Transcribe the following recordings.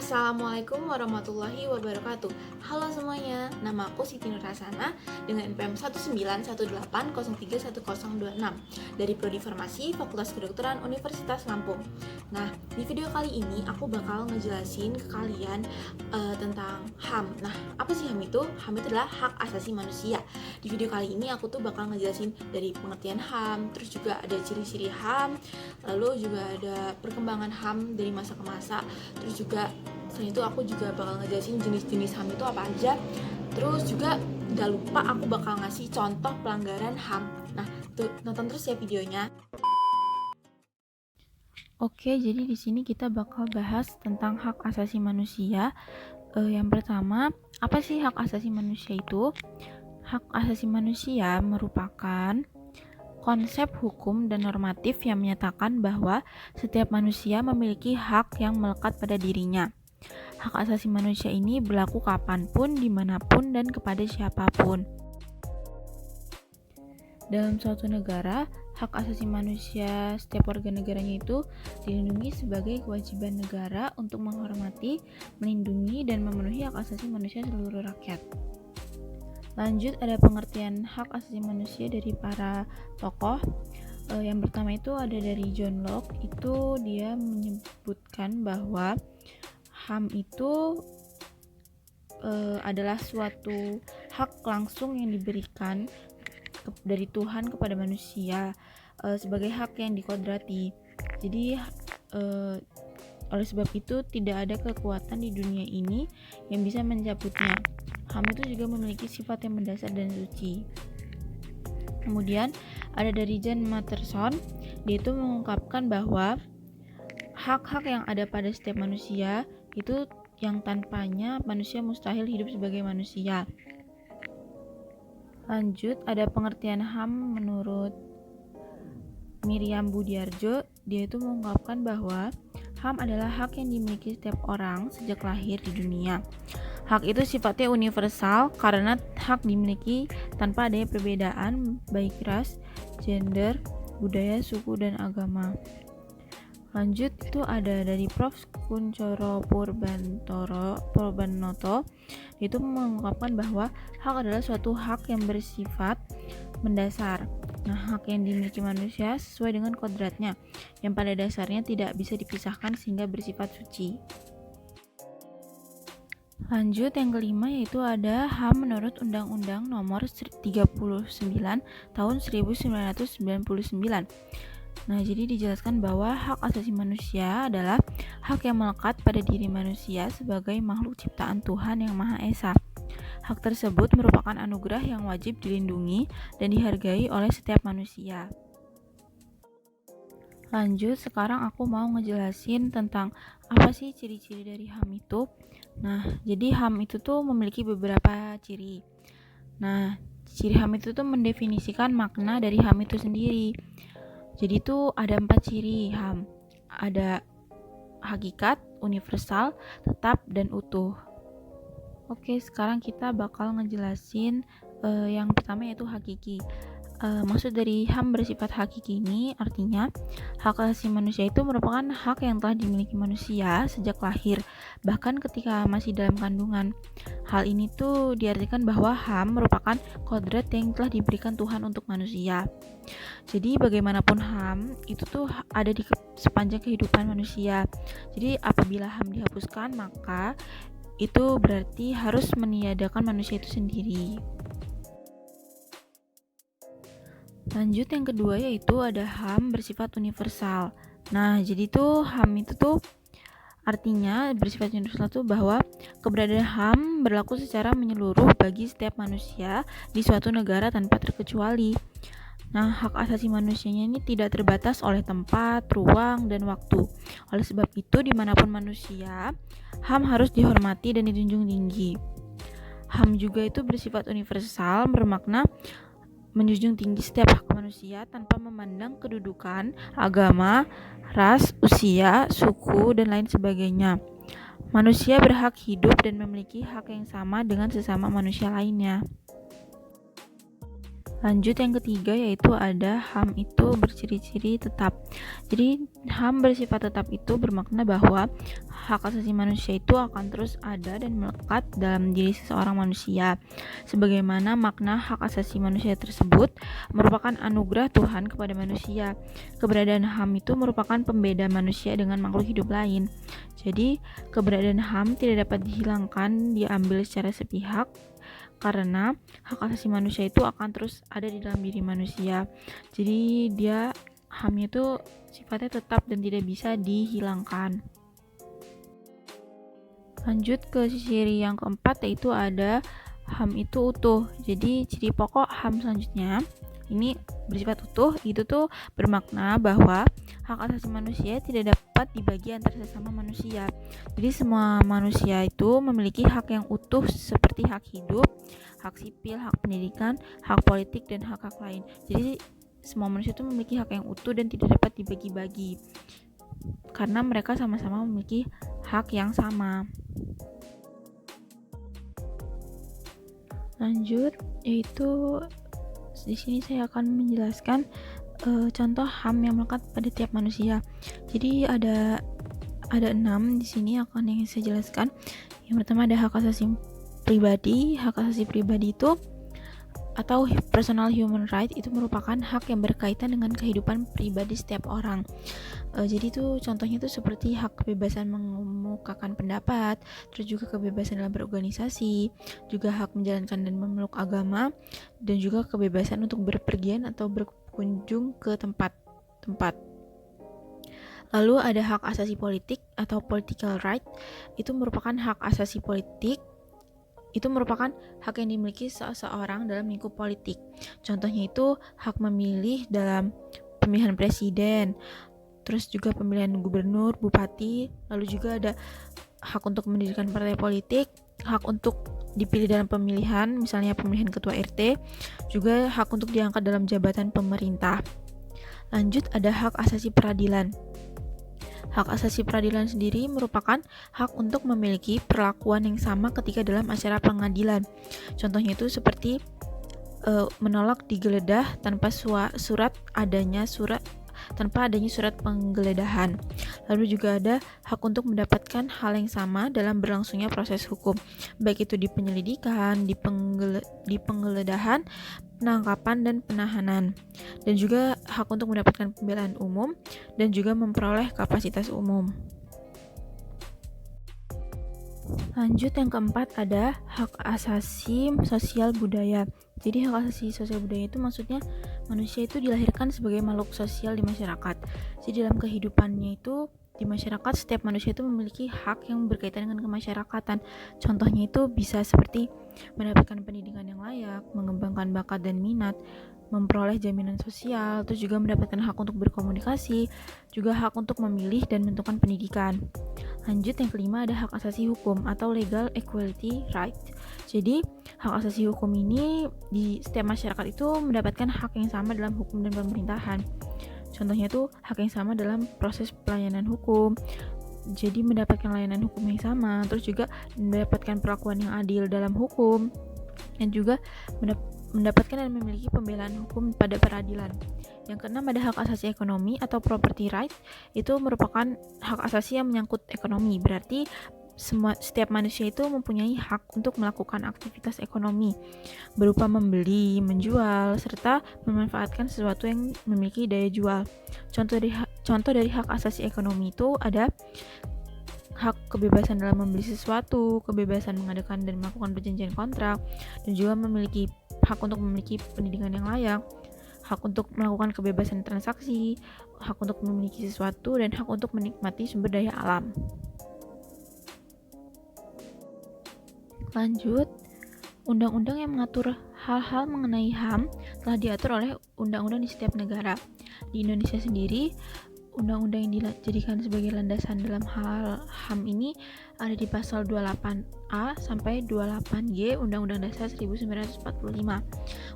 Assalamualaikum warahmatullahi wabarakatuh. Halo semuanya, nama aku Siti Nurhasana dengan NPM 191803106 dari Prodi Farmasi Fakultas Kedokteran Universitas Lampung. Nah, di video kali ini aku bakal ngejelasin ke kalian tentang HAM. Nah, apa sih HAM itu? HAM itu adalah hak asasi manusia. Di video kali ini aku tuh bakal ngejelasin dari pengertian HAM, terus juga ada ciri-ciri HAM, lalu juga ada perkembangan HAM dari masa ke masa, terus juga selain itu aku juga bakal ngejelasin jenis-jenis HAM itu apa aja. Terus juga gak lupa aku bakal ngasih contoh pelanggaran HAM. Nah, tuh nonton terus ya videonya. Oke, jadi di sini kita bakal bahas tentang hak asasi manusia. Yang pertama, apa sih hak asasi manusia itu? Hak asasi manusia merupakan konsep hukum dan normatif yang menyatakan bahwa setiap manusia memiliki hak yang melekat pada dirinya. Hak asasi manusia ini berlaku kapanpun, dimanapun, dan kepada siapapun. Dalam suatu negara, hak asasi manusia setiap warga negaranya itu dilindungi sebagai kewajiban negara untuk menghormati, melindungi, dan memenuhi hak asasi manusia seluruh rakyat. Lanjut, ada pengertian hak asasi manusia dari para tokoh. Yang pertama itu ada dari John Locke. Itu dia menyebutkan bahwa HAM itu adalah suatu hak langsung yang diberikan dari Tuhan kepada manusia sebagai hak yang dikodrati. Jadi oleh sebab itu tidak ada kekuatan di dunia ini yang bisa mencabutnya. HAM itu juga memiliki sifat yang mendasar dan suci. Kemudian ada dari Jan Matterson, dia itu mengungkapkan bahwa hak-hak yang ada pada setiap manusia itu yang tanpanya manusia mustahil hidup sebagai manusia. Lanjut, ada pengertian HAM menurut Miriam Budiarjo. Dia itu mengungkapkan bahwa HAM adalah hak yang dimiliki setiap orang sejak lahir di dunia. Hak itu sifatnya universal karena hak dimiliki tanpa adanya perbedaan baik ras, gender, budaya, suku, dan agama. Lanjut, itu ada dari Prof. Kuncoro Purbanoto. Itu mengungkapkan bahwa hak adalah suatu hak yang bersifat mendasar. Nah, hak yang dimiliki manusia sesuai dengan kodratnya, yang pada dasarnya tidak bisa dipisahkan sehingga bersifat suci. Lanjut, yang kelima yaitu ada HAM menurut Undang-Undang Nomor 39 Tahun 1999. Nah, jadi dijelaskan bahwa hak asasi manusia adalah hak yang melekat pada diri manusia sebagai makhluk ciptaan Tuhan Yang Maha Esa. Hak tersebut merupakan anugerah yang wajib dilindungi dan dihargai oleh setiap manusia. Lanjut, sekarang aku mau ngejelasin tentang apa sih ciri-ciri dari HAM itu. Nah, jadi HAM itu tuh memiliki beberapa ciri. Nah, ciri HAM itu tuh mendefinisikan makna dari HAM itu sendiri. Jadi tuh ada 4 ciri HAM. Ada hakikat, universal, tetap, dan utuh. Oke, sekarang kita bakal ngejelasin yang pertama yaitu hakiki. Maksud dari HAM bersifat hakiki ini artinya hak asasi manusia itu merupakan hak yang telah dimiliki manusia sejak lahir, bahkan ketika masih dalam kandungan. Hal ini tuh diartikan bahwa HAM merupakan kodrat yang telah diberikan Tuhan untuk manusia. Jadi bagaimanapun HAM itu tuh ada di sepanjang kehidupan manusia. Jadi apabila HAM dihapuskan, maka itu berarti harus meniadakan manusia itu sendiri. Lanjut, yang kedua yaitu ada HAM bersifat universal. Nah, jadi tuh HAM itu tuh artinya bersifat universal tuh bahwa keberadaan HAM berlaku secara menyeluruh bagi setiap manusia di suatu negara tanpa terkecuali. Nah, hak asasi manusianya ini tidak terbatas oleh tempat, ruang, dan waktu. Oleh sebab itu, dimanapun manusia, HAM harus dihormati dan dijunjung tinggi. HAM juga itu bersifat universal, bermakna menjunjung tinggi setiap hak manusia tanpa memandang kedudukan, agama, ras, usia, suku, dan lain sebagainya. Manusia berhak hidup dan memiliki hak yang sama dengan sesama manusia lainnya. Lanjut yang ketiga yaitu ada HAM itu berciri-ciri tetap. Jadi HAM bersifat tetap itu bermakna bahwa hak asasi manusia itu akan terus ada dan melekat dalam diri seseorang manusia. Sebagaimana makna hak asasi manusia tersebut merupakan anugerah Tuhan kepada manusia. Keberadaan HAM itu merupakan pembeda manusia dengan makhluk hidup lain. Jadi keberadaan HAM tidak dapat dihilangkan, diambil secara sepihak, karena hak asasi manusia itu akan terus ada di dalam diri manusia. Jadi dia HAM-nya itu sifatnya tetap dan tidak bisa dihilangkan. Lanjut ke ciri yang keempat yaitu ada HAM itu utuh. Jadi ciri pokok HAM selanjutnya ini bersifat utuh, itu tuh bermakna bahwa hak asasi manusia tidak dapat dibagi antar sesama manusia. Jadi semua manusia itu memiliki hak yang utuh seperti hak hidup, hak sipil, hak pendidikan, hak politik, dan hak-hak lain. Jadi semua manusia itu memiliki hak yang utuh dan tidak dapat dibagi-bagi karena mereka sama-sama memiliki hak yang sama. Lanjut, yaitu di sini saya akan menjelaskan contoh HAM yang melekat pada tiap manusia. Jadi ada 6 di sini akan yang saya jelaskan. Yang pertama ada hak asasi pribadi. Hak asasi pribadi itu atau personal human right itu merupakan hak yang berkaitan dengan kehidupan pribadi setiap orang. Jadi itu contohnya itu seperti hak kebebasan mengemukakan pendapat, terus juga kebebasan dalam berorganisasi, juga hak menjalankan dan memeluk agama, dan juga kebebasan untuk berpergian atau berkunjung ke tempat-tempat. Lalu ada hak asasi politik atau political right, itu merupakan hak asasi politik. Itu merupakan hak yang dimiliki seseorang dalam lingkup politik. Contohnya itu hak memilih dalam pemilihan presiden, terus juga pemilihan gubernur, bupati, lalu juga ada hak untuk mendirikan partai politik, hak untuk dipilih dalam pemilihan, misalnya pemilihan ketua RT, juga hak untuk diangkat dalam jabatan pemerintah. Lanjut ada hak asasi peradilan. Hak asasi peradilan sendiri merupakan hak untuk memiliki perlakuan yang sama ketika dalam acara pengadilan. Contohnya itu seperti menolak digeledah tanpa adanya surat penggeledahan. Lalu juga ada hak untuk mendapatkan hal yang sama dalam berlangsungnya proses hukum, baik itu di penyelidikan, di penggeledahan, penangkapan, dan penahanan. Dan juga hak untuk mendapatkan pembelaan umum dan juga memperoleh kapasitas umum. Lanjut yang keempat ada hak asasi sosial budaya. Jadi hak asasi sosial budaya itu maksudnya manusia itu dilahirkan sebagai makhluk sosial di masyarakat. Jadi dalam kehidupannya itu di masyarakat setiap manusia itu memiliki hak yang berkaitan dengan kemasyarakatan. Contohnya itu bisa seperti mendapatkan pendidikan yang layak, mengembangkan bakat dan minat, memperoleh jaminan sosial, terus juga mendapatkan hak untuk berkomunikasi, juga hak untuk memilih dan menentukan pendidikan. Lanjut yang kelima ada hak asasi hukum atau legal equality right. Jadi hak asasi hukum ini di setiap masyarakat itu mendapatkan hak yang sama dalam hukum dan pemerintahan. Contohnya tuh hak yang sama dalam proses pelayanan hukum. Jadi mendapatkan layanan hukum yang sama, terus juga mendapatkan perlakuan yang adil dalam hukum, dan juga mendapatkan dan memiliki pembelaan hukum pada peradilan. Yang keenam ada hak asasi ekonomi atau property right. Itu merupakan hak asasi yang menyangkut ekonomi. Berarti setiap manusia itu mempunyai hak untuk melakukan aktivitas ekonomi berupa membeli, menjual, serta memanfaatkan sesuatu yang memiliki daya jual. Contoh dari hak asasi ekonomi itu ada hak kebebasan dalam membeli sesuatu, kebebasan mengadakan dan melakukan perjanjian kontrak, dan juga memiliki hak untuk memiliki pendidikan yang layak, hak untuk melakukan kebebasan transaksi, hak untuk memiliki sesuatu, dan hak untuk menikmati sumber daya alam. Lanjut, undang-undang yang mengatur hal-hal mengenai HAM telah diatur oleh undang-undang di setiap negara. Di Indonesia sendiri, undang-undang yang dijadikan sebagai landasan dalam hal HAM ini ada di pasal 28A sampai 28G Undang-Undang Dasar 1945.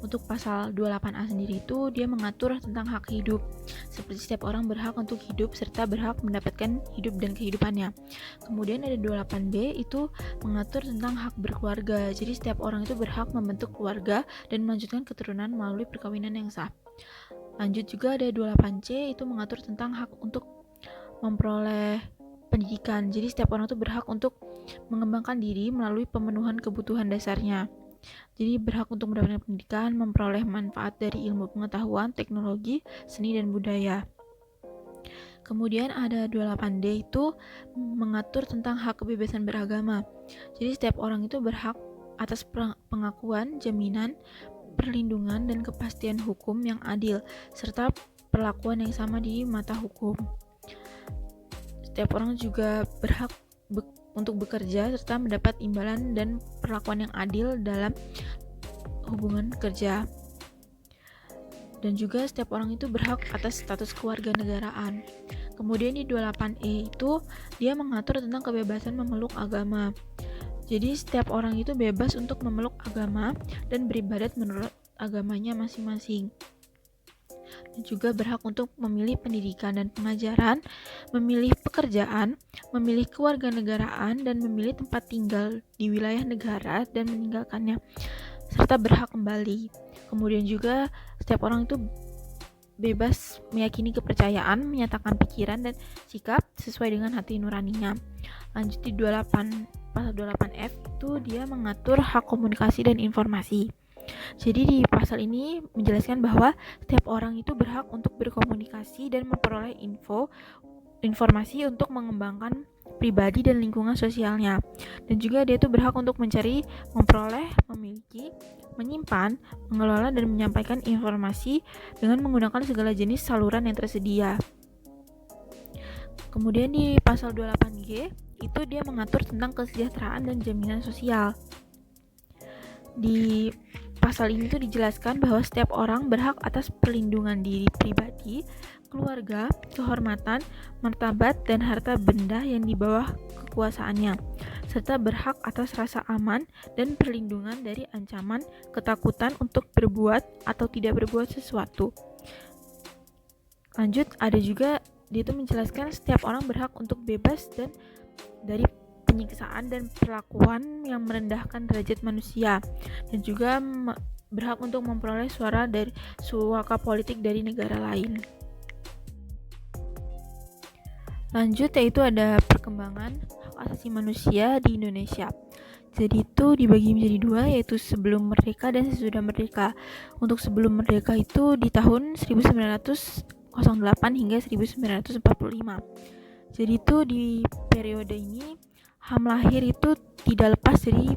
Untuk pasal 28A sendiri itu dia mengatur tentang hak hidup, seperti setiap orang berhak untuk hidup serta berhak mendapatkan hidup dan kehidupannya. Kemudian ada 28B itu mengatur tentang hak berkeluarga, jadi setiap orang itu berhak membentuk keluarga dan melanjutkan keturunan melalui perkawinan yang sah. Lanjut juga ada 28C itu mengatur tentang hak untuk memperoleh pendidikan. Jadi setiap orang itu berhak untuk mengembangkan diri melalui pemenuhan kebutuhan dasarnya. Jadi berhak untuk mendapatkan pendidikan, memperoleh manfaat dari ilmu pengetahuan, teknologi, seni, dan budaya. Kemudian ada 28D itu mengatur tentang hak kebebasan beragama. Jadi setiap orang itu berhak atas pengakuan, jaminan, perlindungan, dan kepastian hukum yang adil, serta perlakuan yang sama di mata hukum. Setiap orang juga berhak untuk bekerja serta mendapat imbalan dan perlakuan yang adil dalam hubungan kerja. Dan juga setiap orang itu berhak atas status kewarganegaraan. Kemudian di 28E itu dia mengatur tentang kebebasan memeluk agama. Jadi setiap orang itu bebas untuk memeluk agama dan beribadat menurut agamanya masing-masing. Dan juga berhak untuk memilih pendidikan dan pengajaran, memilih pekerjaan, memilih kewarganegaraan, dan memilih tempat tinggal di wilayah negara dan meninggalkannya, serta berhak kembali. Kemudian juga setiap orang itu bebas meyakini kepercayaan, menyatakan pikiran dan sikap sesuai dengan hati nuraninya. Lanjut di 28 pasal 28F itu dia mengatur hak komunikasi dan informasi. Jadi di pasal ini menjelaskan bahwa setiap orang itu berhak untuk berkomunikasi dan memperoleh informasi untuk mengembangkan pribadi dan lingkungan sosialnya. Dan juga dia itu berhak untuk mencari, memperoleh, memiliki, menyimpan, mengelola, dan menyampaikan informasi dengan menggunakan segala jenis saluran yang tersedia. Kemudian di pasal 28G itu dia mengatur tentang kesejahteraan dan jaminan sosial. Di pasal ini tuh dijelaskan bahwa setiap orang berhak atas perlindungan diri pribadi, keluarga, kehormatan, martabat, dan harta benda yang di bawah kekuasaannya, serta berhak atas rasa aman dan perlindungan dari ancaman, ketakutan untuk berbuat atau tidak berbuat sesuatu. Lanjut, ada juga dia itu menjelaskan setiap orang berhak untuk bebas dan dari penyiksaan dan perlakuan yang merendahkan derajat manusia, dan juga berhak untuk memperoleh suara politik dari negara lain. Lanjut yaitu ada perkembangan hak asasi manusia di Indonesia. Jadi itu dibagi menjadi dua, yaitu sebelum merdeka dan sesudah merdeka. Untuk sebelum merdeka itu di tahun 1908 hingga 1945. Jadi itu di periode ini HAM lahir itu tidak lepas dari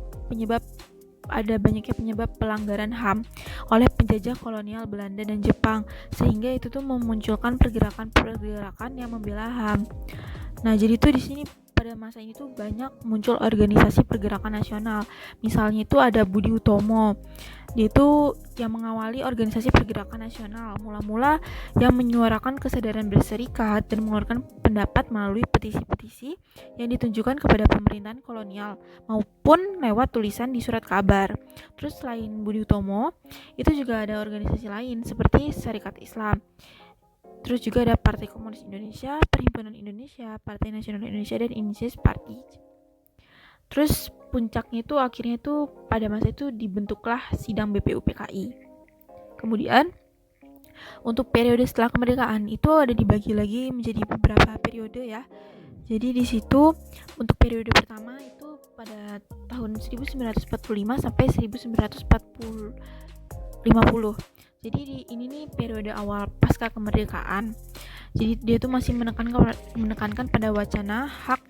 banyaknya penyebab pelanggaran HAM oleh penjajah kolonial Belanda dan Jepang, sehingga itu tuh memunculkan pergerakan yang membela HAM. Nah, jadi tuh di sini pada masa ini tuh banyak muncul organisasi pergerakan nasional. Misalnya itu ada Budi Utomo. Dia itu yang mengawali organisasi pergerakan nasional. Mula-mula yang menyuarakan kesadaran berserikat dan mengeluarkan pendapat melalui petisi-petisi yang ditunjukkan kepada pemerintahan kolonial maupun lewat tulisan di surat kabar. Terus selain Budi Utomo, itu juga ada organisasi lain seperti Serikat Islam. Terus juga ada Partai Komunis Indonesia, Perhimpunan Indonesia, Partai Nasional Indonesia, dan Indonesia Party. Terus puncaknya itu akhirnya itu pada masa itu dibentuklah sidang BPUPKI. Kemudian untuk periode setelah kemerdekaan itu ada dibagi lagi menjadi beberapa periode ya. Jadi di situ untuk periode pertama itu pada tahun 1945 sampai 1950. Jadi ini nih periode awal pasca kemerdekaan. Jadi dia tuh masih menekankan pada wacana hak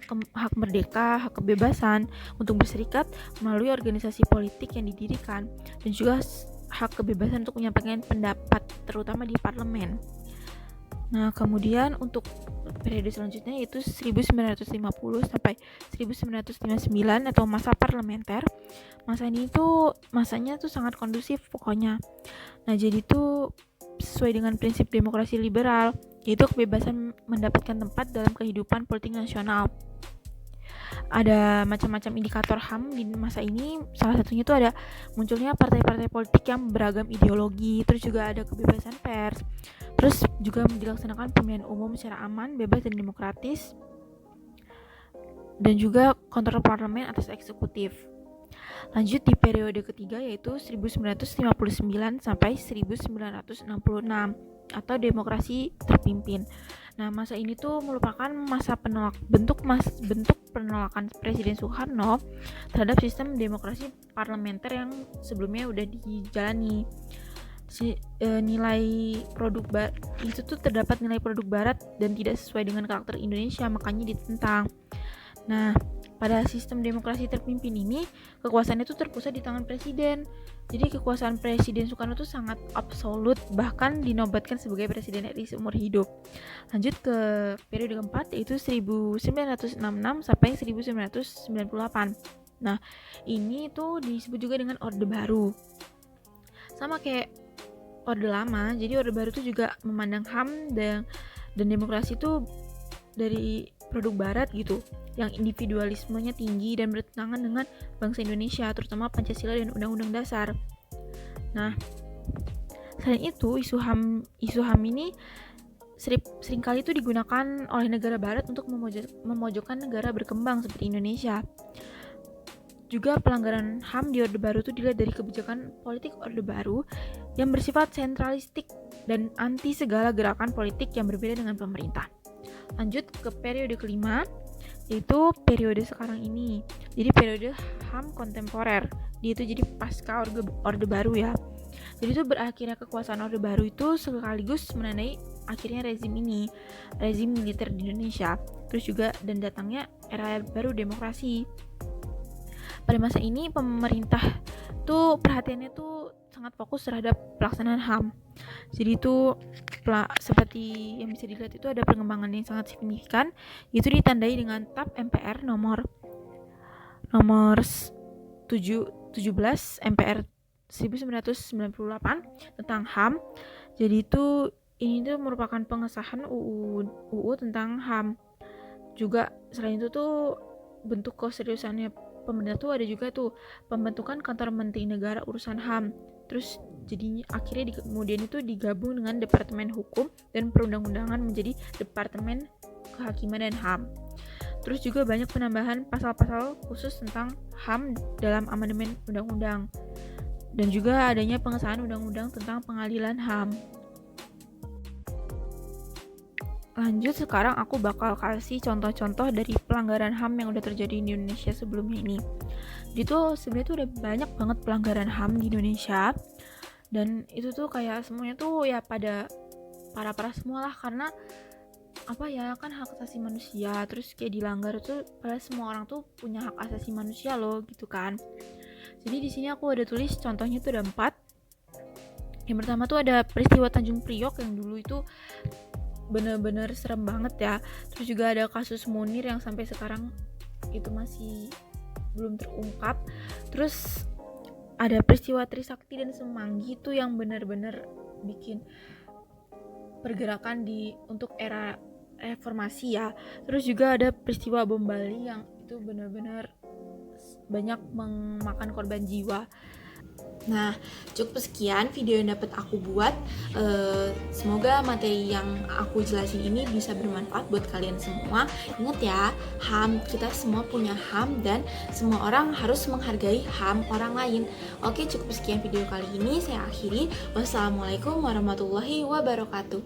merdeka, hak kebebasan untuk berserikat melalui organisasi politik yang didirikan, dan juga hak kebebasan untuk menyampaikan pendapat terutama di parlemen. Nah, kemudian untuk periode selanjutnya yaitu 1950 sampai 1959 atau masa parlementer. Masa ini tuh masanya tuh sangat kondusif pokoknya. Nah, jadi tuh sesuai dengan prinsip demokrasi liberal, yaitu kebebasan mendapatkan tempat dalam kehidupan politik nasional. Ada macam-macam indikator HAM di masa ini, salah satunya itu ada munculnya partai-partai politik yang beragam ideologi, terus juga ada kebebasan pers, terus juga dilaksanakan pemilihan umum secara aman, bebas, dan demokratis, dan juga kontrol parlemen atas eksekutif. Lanjut di periode ketiga yaitu 1959 sampai 1966 atau demokrasi terpimpin. Nah, masa ini tuh merupakan masa bentuk penolakan Presiden Soekarno terhadap sistem demokrasi parlementer yang sebelumnya udah dijalani. Nilai produk itu tuh terdapat nilai produk barat dan tidak sesuai dengan karakter Indonesia, makanya ditentang. Nah, pada sistem demokrasi terpimpin ini, kekuasaan itu terpusat di tangan presiden. Jadi kekuasaan Presiden Soekarno itu sangat absolut, bahkan dinobatkan sebagai Presiden RI seumur hidup. Lanjut ke periode keempat, yaitu 1966 sampai 1998. Nah, ini tuh disebut juga dengan Orde Baru. Sama kayak Orde Lama, jadi Orde Baru itu juga memandang HAM dan demokrasi itu dari produk barat gitu, yang individualismenya tinggi dan bertentangan dengan bangsa Indonesia, terutama Pancasila dan Undang-Undang Dasar. Nah, selain itu isu HAM ini seringkali itu digunakan oleh negara barat untuk memojokkan negara berkembang seperti Indonesia. Juga pelanggaran HAM di Orde Baru itu dilihat dari kebijakan politik Orde Baru yang bersifat sentralistik dan anti segala gerakan politik yang berbeda dengan pemerintah. Lanjut ke periode kelima, yaitu periode sekarang ini. Jadi periode HAM kontemporer. Dia itu jadi pasca Orde Baru ya. Jadi itu berakhirnya kekuasaan Orde Baru itu sekaligus menandai akhirnya rezim militer di Indonesia. Terus juga dan datangnya era baru demokrasi. Pada masa ini pemerintah tuh perhatiannya tuh sangat fokus terhadap pelaksanaan HAM. Jadi itu seperti yang bisa dilihat itu ada perkembangan yang sangat signifikan, itu ditandai dengan TAP MPR nomor 17 MPR 1998 tentang HAM. Jadi ini tuh merupakan pengesahan UU tentang HAM. Juga selain itu tuh bentuk keseriusannya pemerintah tuh ada juga tuh pembentukan kantor menteri negara urusan HAM. Terus jadinya akhirnya kemudian itu digabung dengan Departemen Hukum dan Perundang-undangan menjadi Departemen Kehakiman dan HAM. Terus juga banyak penambahan pasal-pasal khusus tentang HAM dalam amandemen undang-undang. Dan juga adanya pengesahan undang-undang tentang pengadilan HAM. Lanjut, sekarang aku bakal kasih contoh-contoh dari pelanggaran HAM yang udah terjadi di Indonesia sebelumnya ini. Jadi tuh sebenarnya tuh udah banyak banget pelanggaran HAM di Indonesia, dan itu tuh kayak semuanya tuh ya pada parah-parah semua lah, karena apa ya, kan hak asasi manusia terus kayak dilanggar tuh, padahal semua orang tuh punya hak asasi manusia loh gitu kan. Jadi di sini aku ada tulis contohnya tuh ada 4. Yang pertama tuh ada peristiwa Tanjung Priok yang dulu itu bener-bener serem banget ya. Terus juga ada kasus Munir yang sampai sekarang itu masih belum terungkap. Terus ada peristiwa Trisakti dan Semanggi itu yang benar-benar bikin pergerakan untuk era reformasi ya. Terus juga ada peristiwa Bom Bali yang itu benar-benar banyak memakan korban jiwa. Nah, cukup sekian video yang dapat aku buat. Semoga materi yang aku jelasin ini bisa bermanfaat buat kalian semua. Ingat ya, HAM, kita semua punya HAM dan semua orang harus menghargai HAM orang lain. Oke, cukup sekian video kali ini. Saya akhiri. Wassalamualaikum warahmatullahi wabarakatuh.